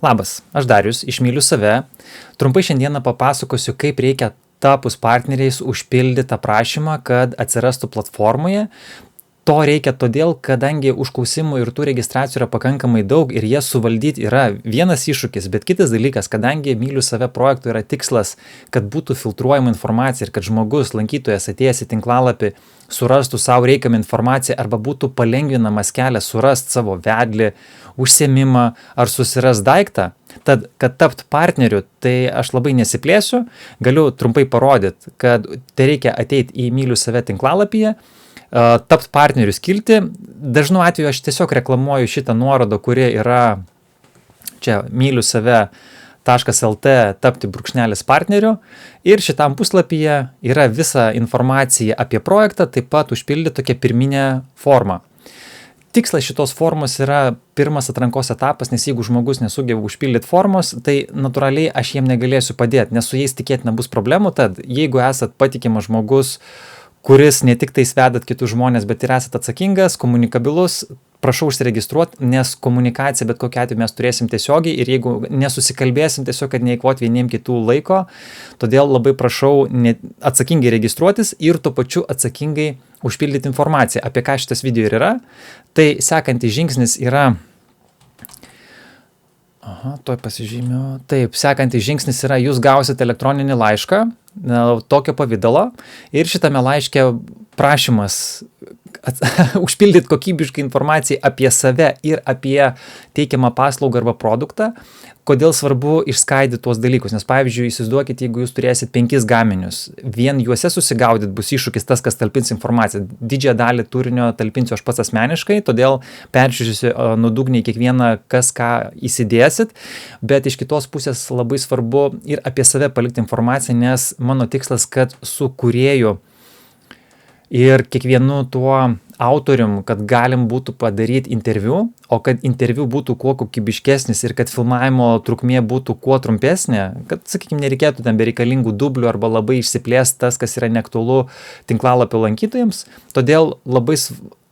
Labas, aš Darius, iš Myliu save. Trumpai šiandieną papasakosiu, kaip reikia tapus partneriais užpildyti aprašymą, kad atsirastų platformoje. To reikia todėl, kadangi užklausimų ir tų registracijų yra pakankamai daug ir jas suvaldyti yra vienas iššūkis, bet kitas dalykas, kadangi Myliu save projektų yra tikslas, kad būtų filtruojama informacija ir kad žmogus, lankytojas atėjęs į tinklalapį surastų savo reikiamą informaciją arba būtų palengvinamas kelias surasti savo vedlį, užsiėmimą ar susiras daiktą. Tad, kad tapt partneriu, tai aš labai nesiplėsiu, galiu trumpai parodyti, kad tai reikia ateiti į Myliu save tinklalapyje, tapt partnerių skilti. Dažnu atveju aš tiesiog reklamuoju šitą nuorodą, kuri yra čia myliusave.lt tapti _ partneriu. Ir šitam puslapyje yra visa informacija apie projektą, taip pat užpildyti tokią pirminę formą. Tikslas šitos formos yra pirmas atrankos etapas, nes jeigu žmogus nesugeba užpildyti formos, tai natūraliai aš jiem negalėsiu padėti, nes su jais tikėtina bus problemų. Tad jeigu esat patikimas žmogus, kuris ne tik tais vedat kitus žmonės, bet ir esat atsakingas, komunikabilus, prašau užsiregistruoti, nes komunikaciją bet kokiu atveju mes turėsim tiesiogiai ir jeigu nesusikalbėsim tiesiog, kad neįkvot vieniem kitų laiko, todėl labai prašau atsakingai registruotis ir tuo pačiu atsakingai užpildyti informaciją, apie ką šitas video ir yra. Tai sekantis žingsnis yra sekantis žingsnis yra, jūs gausite elektroninį laišką tokio pavydalo ir šitame laiške prašymas užpildyti kokybišką informaciją apie save ir apie teikiamą paslaugą arba produktą. Kodėl svarbu išskaidyti tuos dalykus, nes pavyzdžiui, įsivaizduokit, jeigu jūs turėsit 5 gaminius, vien juose susigaudyt bus iššūkis tas, kas talpins informaciją. Didžiąją dalį turinio talpinsiu aš pats asmeniškai, todėl peržiūrėsiu nuodugniai kiekvieną, kas ką įsidėsit, bet iš kitos pusės labai svarbu ir apie save palikti informaciją, nes mano tikslas, kad su kūrėju ir kiekvienu tuo autorium, kad galim būtų padaryti interviu, o kad interviu būtų kuo kokybiškesnis ir kad filmavimo trukmė būtų kuo trumpesnė, kad, sakykime, nereikėtų ten bereikalingų dublių arba labai išsiplėsti tas, kas yra neaktualu tinklalapio lankytojams. Todėl labai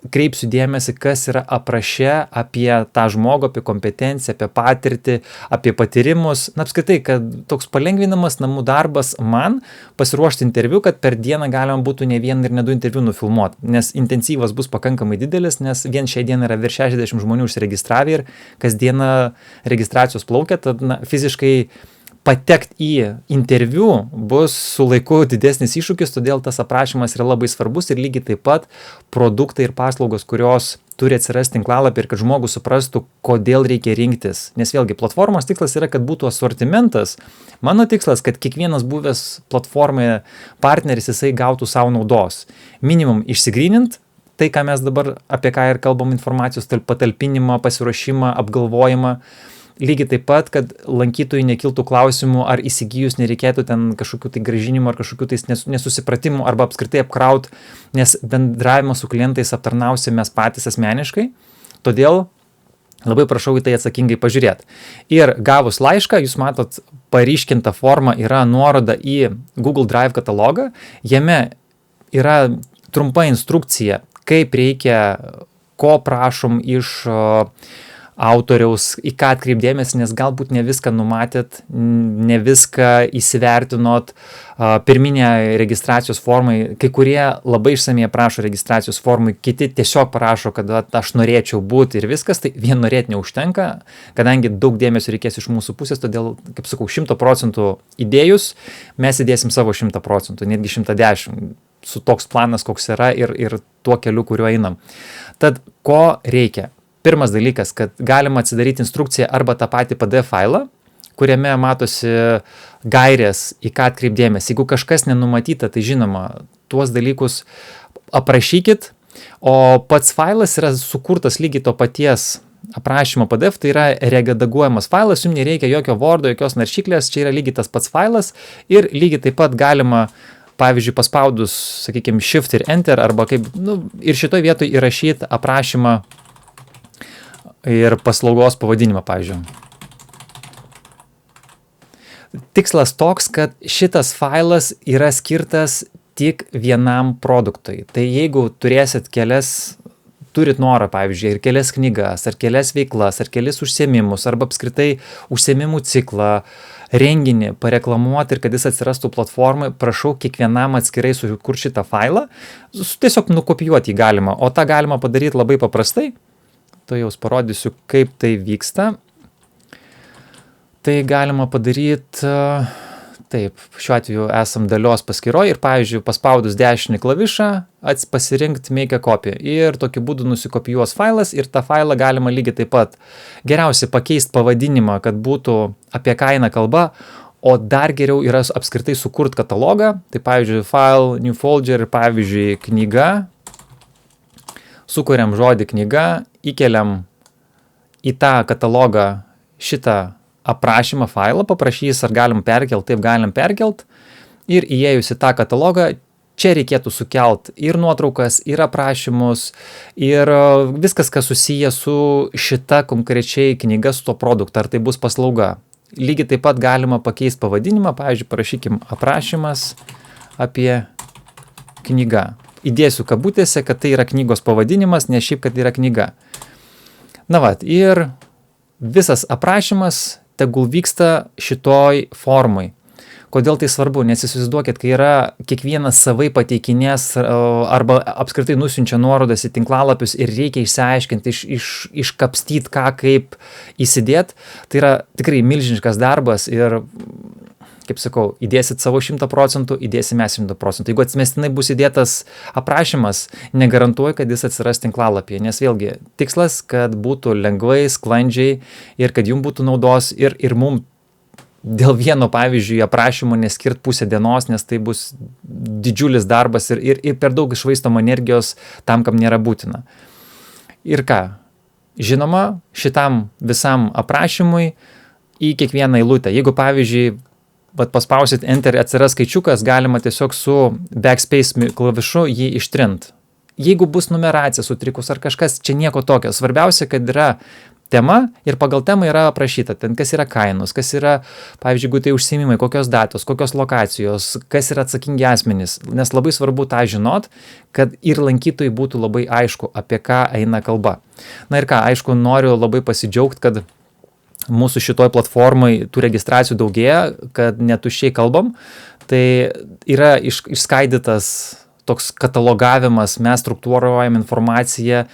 kreipsiu dėmesį, kas yra apraše apie tą žmogų, apie kompetenciją, apie patirtį, apie patyrimus. Na, apskritai, kad toks palengvinamas namų darbas man pasiruošti interviu, kad per dieną galima būtų ne vieną ir ne 2 interviu nufilmuoti, nes intensyvas bus pakankamai didelis, nes vien šiai dieną yra virš 60 žmonių užsiregistravę ir kasdieną registracijos plaukia, tad fiziškai patekti į interviu bus su laiku didesnis iššūkis, todėl tas aprašymas yra labai svarbus ir lygiai taip pat produktai ir paslaugos, kurios turi atsirasti tinklalapį ir kad žmogus suprastų, kodėl reikia rinktis. Nes vėlgi, platformos tikslas yra, kad būtų asortimentas. Mano tikslas, kad kiekvienas buvęs platformoje partneris jisai gautų savo naudos. Minimum išsigrynint tai, ką mes dabar apie ką ir kalbam, informacijos patalpinimą, pasiruošimą, apgalvojimą. Lygiai taip pat, kad lankytojui nekiltų klausimų, ar įsigijus nereikėtų ten kažkokių tai grąžinimų ar kažkokių tai nesusipratimų arba apskritai apkraut, nes bendravimą su klientais aptarnausim mes patys asmeniškai. Todėl labai prašau į tai atsakingai pažiūrėti. Ir gavus laišką, jūs matot, paryškinta forma yra nuoroda į Google Drive katalogą. Jame yra trumpa instrukcija, kaip reikia, ko prašom iš autoriaus, į ką atkreipdėmės, nes galbūt ne viską numatėt, ne viską įsivertinot pirminę registracijos formai. Kai kurie labai išsamiai prašo registracijos formai, kiti tiesiog parašo, kad aš norėčiau būti ir viskas, tai vien norėti neužtenka, kadangi daug dėmesio reikės iš mūsų pusės, todėl, kaip sakau, 100% įdėjus, mes įdėsim savo 100%, netgi 110%. Su toks planas, koks yra ir tuo keliu, kuriuo einam. Tad ko reikia? Pirmas dalykas, kad galima atsidaryti instrukciją arba tą patį PDF failą, kuriame matosi gairės, į ką atkreipdėmės. Jeigu kažkas nenumatyta, tai žinoma, tuos dalykus aprašykit, o pats failas yra sukurtas lygiai to paties aprašymo PDF, tai yra redaguojamas failas, jums nereikia jokio Wordo, jokios naršyklės, čia yra lygiai tas pats failas ir lygiai taip pat galima, pavyzdžiui, paspaudus, sakykime, Shift ir Enter arba kaip, ir šitoj vietoj įrašyti aprašymą ir paslaugos pavadinimą, pavyzdžiui. Tikslas toks, kad šitas failas yra skirtas tik vienam produktui. Tai jeigu turėsit kelias turit norą, pavyzdžiui, ir kelias knygas, ar kelias veiklas, ar kelis užsiėmimus, arba apskritai užsiėmimų ciklą, renginį pareklamuoti ir kad jis atsirastų platformai, prašau kiekvienam atskirai sukurti šitą failą, tiesiog nukopijuoti jį galima, o tą galima padaryti labai paprastai. To jau parodysiu, kaip tai vyksta. Tai galima padaryti, taip, šiuo atveju esam dalios paskyroje ir, pavyzdžiui, paspaudus dešinį klavišą, pasirinkti make a copy ir tokiu būdu nusikopijuos failas ir tą failą galima lygiai taip pat geriausiai pakeisti pavadinimą, kad būtų apie ką eina kalba, o dar geriau yra apskritai sukurti katalogą, tai pavyzdžiui, file, new folder, pavyzdžiui, knyga, sukuriam žodį knyga, įkeliam į tą katalogą šitą aprašymą failą, paprašys, ar galim perkelt, taip galim perkelt ir įėjus į tą katalogą, čia reikėtų sukelt ir nuotraukas, ir aprašymus, ir viskas, kas susiję su šita konkrečiai knyga, su to produktu, ar tai bus paslauga. Lygiai taip pat galima pakeisti pavadinimą, pavyzdžiui, parašykim aprašymas apie knygą. Įdėsiu kabutėse, kad tai yra knygos pavadinimas, ne šiaip, kad yra knyga. Na vat, ir visas aprašymas tegul vyksta šitoj formai. Kodėl tai svarbu? Nes įsivaizduokit, kai yra kiekvienas savai pateikinės arba apskritai nusiunčia nuorodas į tinklalapius ir reikia išsiaiškinti, iškapstyti ką kaip įsidėt, tai yra tikrai milžiniškas darbas ir, kaip sakau, įdėsit savo 100%, įdėsime 100%. Jeigu atmestinai bus įdėtas aprašymas, negarantuoju, kad jis atsiras tinklalapyje, nes vėlgi tikslas, kad būtų lengvai, sklandžiai ir kad jums būtų naudos ir mums dėl vieno, pavyzdžiui, aprašymo neskirt pusę dienos, nes tai bus didžiulis darbas ir per daug iššvaistom energijos tam, kam nėra būtina. Ir ką? Žinoma, šitam visam aprašymui į kiekvieną eilutę. Jeigu, pavyzdžiui, paspausit Enter, atsiras skaičiukas, galima tiesiog su backspace klavišu jį ištrint. Jeigu bus numeracija sutrikus ar kažkas, čia nieko tokio. Svarbiausia, kad yra tema ir pagal temą yra aprašyta, ten kas yra kainos, kas yra, pavyzdžiui, jeigu tai užsiėmimai, kokios datos, kokios lokacijos, kas yra atsakingi asmenys, nes labai svarbu tą žinot, kad ir lankytojai būtų labai aišku, apie ką eina kalba. Na ir ką, aišku, noriu labai pasidžiaugti, kad mūsų šitoj platformai tų registracijų daugėja, kad netuščiai kalbam, tai yra išskaidytas toks katalogavimas, mes struktūruojam informaciją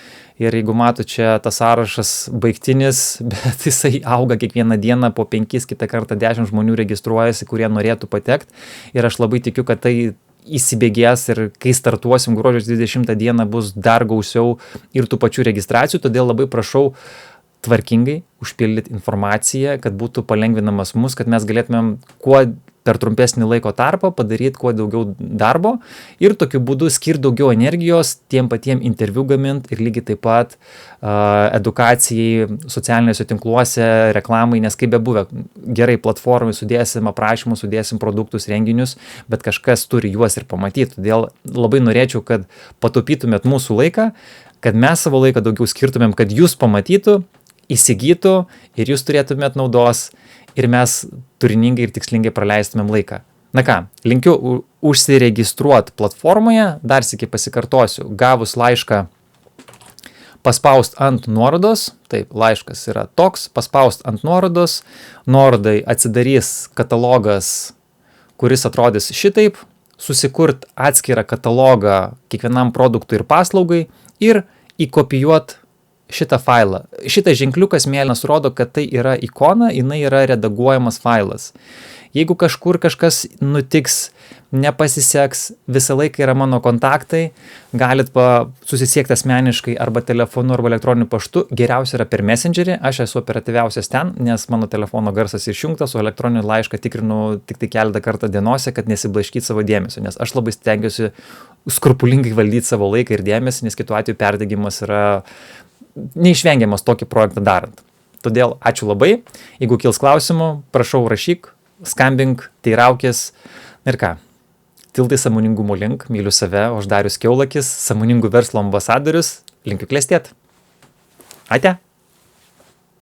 ir jeigu mato čia tas sąrašas baigtinis, bet jisai auga kiekvieną dieną, po 5, kitą kartą 10 žmonių registruojasi, kurie norėtų patekti ir aš labai tikiu, kad tai įsibėgės ir kai startuosim gruodžio 20 dieną bus dar gausiau ir tų pačių registracijų, todėl labai prašau tvarkingai užpildyti informaciją, kad būtų palengvinamas mus, kad mes galėtumėm kuo per trumpesnį laiko tarpą padaryti kuo daugiau darbo ir tokiu būdu skirti daugiau energijos tiem patiem interviu gamint ir lygiai taip pat edukacijai socialiniuose tinkluose, reklamai, nes kaip bebuvę, gerai platformai sudėsim aprašymus, sudėsim produktus, renginius, bet kažkas turi juos ir pamatyti. Todėl labai norėčiau, kad pataupytumėt mūsų laiką, kad mes savo laiką daugiau skirtumėm, kad jūs pamatytų, įsigytų ir jūs turėtumėt naudos ir mes turiningai ir tikslingai praleistumėm laiką. Na ką, linkiu užsiregistruoti platformoje, dar sykį pasikartosiu, gavus laišką paspaust ant nuorodos, taip, laiškas yra toks, paspaust ant nuorodos, nuorodai atsidarys katalogas, kuris atrodys šitaip, susikurt atskirą katalogą kiekvienam produktui ir paslaugai ir įkopijuot šitą failą. Šitas ženkliukas mėlynas rodo, kad tai yra ikona, jinai yra redaguojamas failas. Jeigu kažkur kažkas nutiks, nepasiseks, visą laiką yra mano kontaktai, galit susisiekti asmeniškai arba telefonu arba elektroniniu paštu, geriausia yra per Messengerį, aš esu operatyviausias ten, nes mano telefono garsas išjungtas, o elektroninį laišką tikrinu tik tai keletą kartą dienose, kad nesiblaškyti savo dėmesio, nes aš labai stengiuosi skrupulingai valdyti savo laiką ir dėmesį, nes kitu atveju perdegimas yra neišvengiamas tokį projektą darant. Todėl ačiū labai. Jeigu kils klausimų, prašau rašyk, skambink, teiraukis. Ir ką? Tiltai sąmoningumo link, myliu save, aš Darius Kiaulakis, sąmoningų verslo ambasadorius, linkiu klestėt. Ate.